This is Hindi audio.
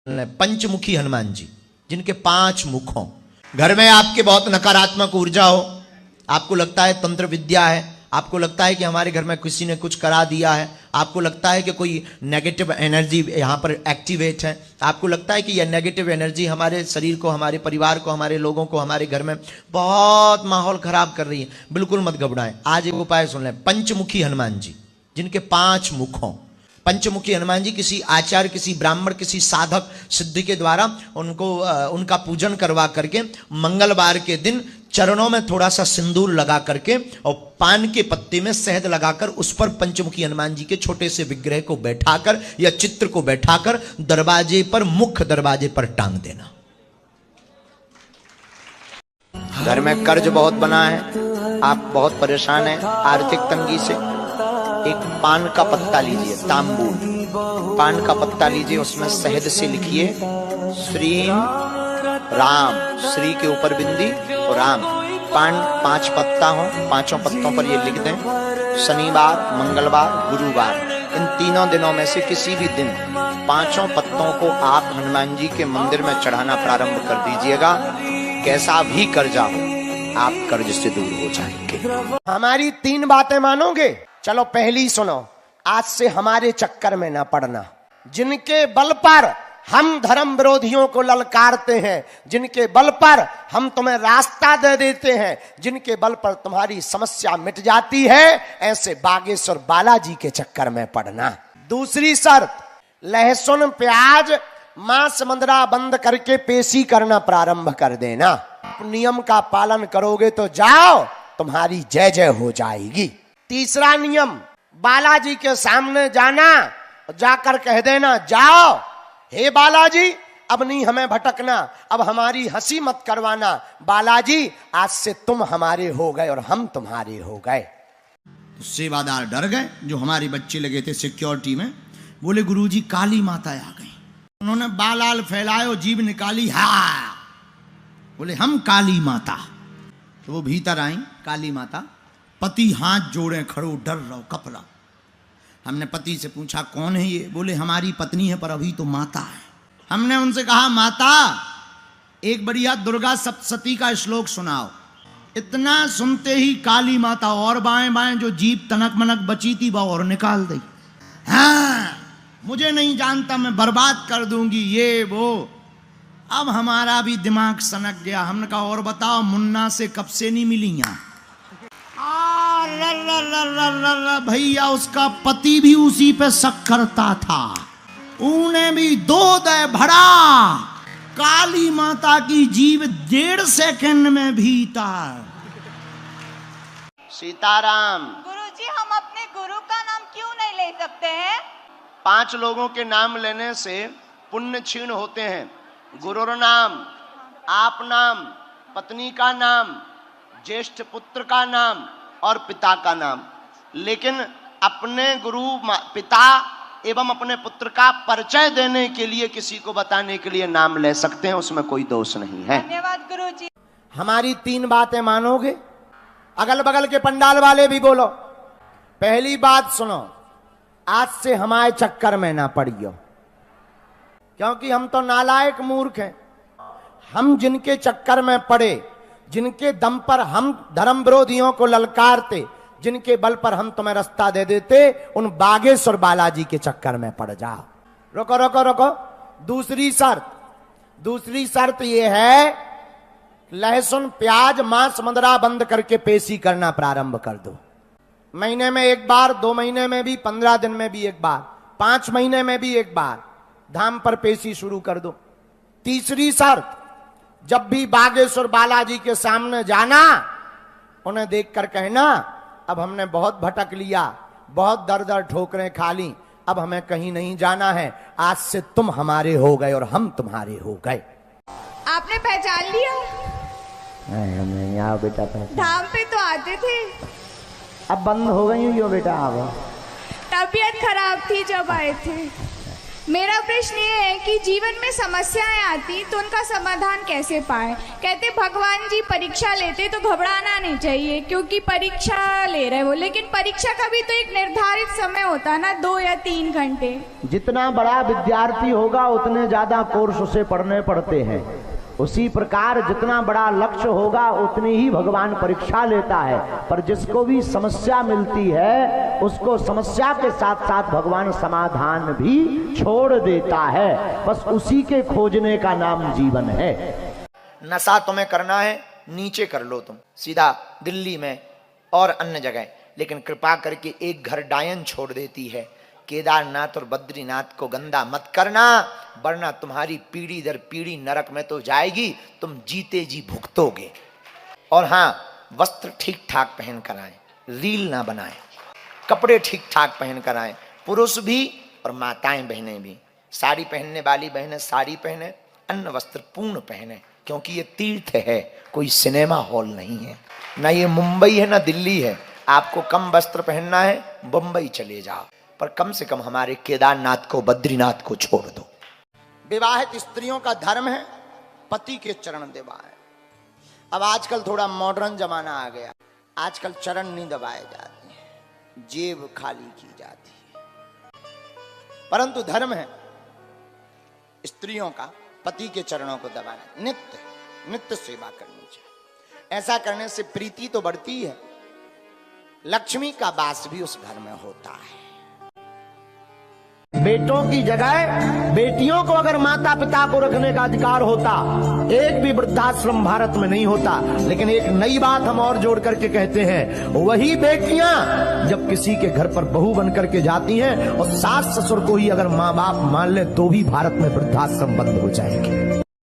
पंचमुखी हनुमान जी, जिनके 5 मुख हों। घर में आपके बहुत नकारात्मक ऊर्जा हो, आपको लगता है तंत्र विद्या है, आपको लगता है कि हमारे घर में किसी ने कुछ करा दिया है, आपको लगता है कि कोई नेगेटिव एनर्जी यहाँ पर एक्टिवेट है, आपको लगता है कि यह नेगेटिव एनर्जी हमारे शरीर को, हमारे परिवार को, हमारे लोगों को, हमारे घर में बहुत माहौल खराब कर रही है, बिल्कुल मत घबराएं। आज एक उपाय सुन लें। पंचमुखी हनुमान जी, जिनके 5 मुख हों। पंचमुखी हनुमान जी किसी आचार्य, किसी ब्राह्मण, किसी साधक सिद्ध के द्वारा उनका पूजन करवा करके मंगलवार के दिन चरणों में थोड़ा सा सिंदूर लगा करके और पान के पत्ते में शहद लगाकर उस पर पंचमुखी हनुमान जी के छोटे से विग्रह को बैठाकर या चित्र को बैठाकर दरवाजे पर, मुख्य दरवाजे पर टांग देना। घर में कर्ज बहुत बना है, आप बहुत परेशान हैं आर्थिक तंगी से, एक पान का पत्ता लीजिए, तांबूल पान का पत्ता लीजिए, उसमें शहद से लिखिए श्री राम, श्री के ऊपर बिंदी और राम। पान 5 पत्ता हो, 5 पत्तों पर ये लिख दें शनिवार, मंगलवार, गुरुवार, इन 3 दिनों में से किसी भी दिन 5 पत्तों को आप हनुमान जी के मंदिर में चढ़ाना प्रारंभ कर दीजिएगा। कैसा भी कर्जा हो, आप कर्ज से दूर हो जाएंगे। हमारी 3 बातें मानोगे? चलो पहली सुनो, आज से हमारे चक्कर में ना पड़ना। जिनके बल पर हम धर्म विरोधियों को ललकारते हैं, जिनके बल पर हम तुम्हें रास्ता दे देते हैं, जिनके बल पर तुम्हारी समस्या मिट जाती है, ऐसे बागेश्वर बालाजी के चक्कर में पड़ना। दूसरी शर्त, लहसुन प्याज मांस मंदरा बंद करके पेशी करना प्रारंभ कर देना। नियम का पालन करोगे तो जाओ, तुम्हारी जय जय हो जाएगी। तीसरा नियम, बालाजी के सामने जाना, जाकर कह देना जाओ हे बालाजी, अब नहीं हमें भटकना, अब हमारी हंसी मत करवाना, बालाजी आज से तुम हमारे हो गए और हम तुम्हारे हो गए। तो सेवादार डर गए, जो हमारे बच्चे लगे थे सिक्योरिटी में, बोले गुरुजी काली माता आ गई। उन्होंने बालाल फैलायो, जीभ निकाली, हा बोले हम काली माता। तो वो भीतर आई काली माता, पति हाथ जोड़े खड़ो, डर रहो, कप रहो। हमने पति से पूछा कौन है ये? बोले हमारी पत्नी है पर अभी तो माता है। हमने उनसे कहा माता एक बढ़िया दुर्गा सप्तशती का श्लोक सुनाओ। इतना सुनते ही काली माता और बाएं बाएं जो जीभ तनक मनक बची थी वह और निकाल दी। हाँ मुझे नहीं जानता, मैं बर्बाद कर दूंगी ये वो। अब हमारा भी दिमाग सनक गया। हमने कहा और बताओ मुन्ना से कब से नहीं मिली यहाँ? भैया उसका पति भी उसी पे शक करता था, उन्हें भी 2 दे भरा। काली माता की जीव 1.5 सेकंड में भीतर। सीताराम। गुरुजी, हम अपने गुरु का नाम क्यों नहीं ले सकते हैं? 5 लोगों के नाम लेने से पुण्य क्षीण होते हैं। गुरुर नाम, आप नाम, पत्नी का नाम, ज्येष्ठ पुत्र का नाम और पिता का नाम। लेकिन अपने गुरु पिता एवं अपने पुत्र का परिचय देने के लिए, किसी को बताने के लिए नाम ले सकते हैं, उसमें कोई दोष नहीं है। धन्यवाद गुरुजी। हमारी 3 बातें मानोगे? अगल बगल के पंडाल वाले भी बोलो। पहली बात सुनो, आज से हमारे चक्कर में ना पड़ियो, क्योंकि हम तो नालायक मूर्ख हैं। हम जिनके चक्कर में पड़े, जिनके दम पर हम धर्म विरोधियों को ललकारते, जिनके बल पर हम तुम्हें रास्ता दे देते, उन बागेश्वर बालाजी के चक्कर में पड़ जाओ। रोको रोको रोको, दूसरी शर्त यह है, लहसुन प्याज मांस मंदरा बंद करके पेशी करना प्रारंभ कर दो। महीने में 1 बार, 2 महीने में भी, 15 दिन में भी 1 बार, 5 महीने में भी 1 बार धाम पर पेशी शुरू कर दो। तीसरी शर्त, जब भी बागेश्वर बालाजी के सामने जाना, उन्हें देखकर कहना अब हमने बहुत भटक लिया, बहुत दर दर ठोकरें खा ली, अब हमें कहीं नहीं जाना है, आज से तुम हमारे हो गए और हम तुम्हारे हो गए। आपने पहचान लिया? नहीं आओ बेटा, पहचान। धाम पे तो आते थे, अब बंद हो गई हो बेटा। अब तबीयत खराब थी जब आए थे। मेरा प्रश्न ये है कि जीवन में समस्याएं आती तो उनका समाधान कैसे पाए। कहते भगवान जी परीक्षा लेते तो घबराना नहीं चाहिए क्योंकि परीक्षा ले रहे वो, लेकिन परीक्षा का भी तो एक निर्धारित समय होता है ना, 2 या 3 घंटे। जितना बड़ा विद्यार्थी होगा उतने ज्यादा कोर्स उसे पढ़ने पड़ते हैं। उसी प्रकार जितना बड़ा लक्ष्य होगा उतनी ही भगवान परीक्षा लेता है। पर जिसको भी समस्या मिलती है उसको समस्या के साथ साथ भगवान समाधान भी छोड़ देता है। बस उसी के खोजने का नाम जीवन है। नशा तुम्हें करना है नीचे कर लो, तुम सीधा दिल्ली में और अन्य जगह, लेकिन कृपा करके एक घर डायन छोड़ देती है। केदारनाथ और बद्रीनाथ को गंदा मत करना, वरना तुम्हारी पीढ़ी दर पीढ़ी नरक में तो जाएगी, तुम जीते जी भुगतोगे। और हाँ, वस्त्र ठीक ठाक पहन कर आए, रील ना बनाए, कपड़े ठीक ठाक पहन कर आए, पुरुष भी और माताएं बहनें भी। साड़ी पहनने वाली बहनें साड़ी पहने, अन्य वस्त्र पूर्ण पहने, क्योंकि ये तीर्थ है, कोई सिनेमा हॉल नहीं है, ना ये मुंबई है ना दिल्ली है। आपको कम वस्त्र पहनना है बंबई चले जाओ, पर कम से कम हमारे केदारनाथ को बद्रीनाथ को छोड़ दो। विवाहित स्त्रियों का धर्म है पति के चरण दबाए। अब आजकल थोड़ा मॉडर्न जमाना आ गया, आजकल चरण नहीं दबाए जाते हैं, जेब खाली की जाती है। परंतु धर्म है स्त्रियों का पति के चरणों को दबाना, नित्य नित्य सेवा करनी चाहिए। ऐसा करने से प्रीति तो बढ़ती है, लक्ष्मी का वास भी उस घर में होता है। बेटों की जगह बेटियों को अगर माता पिता को रखने का अधिकार होता, एक भी वृद्धाश्रम भारत में नहीं होता। लेकिन एक नई बात हम और जोड़ करके कहते हैं, वही बेटियां जब किसी के घर पर बहू बन करके जाती हैं और सास ससुर को ही अगर माँ बाप मान ले तो भी भारत में वृद्धाश्रम बंद हो जाएंगे।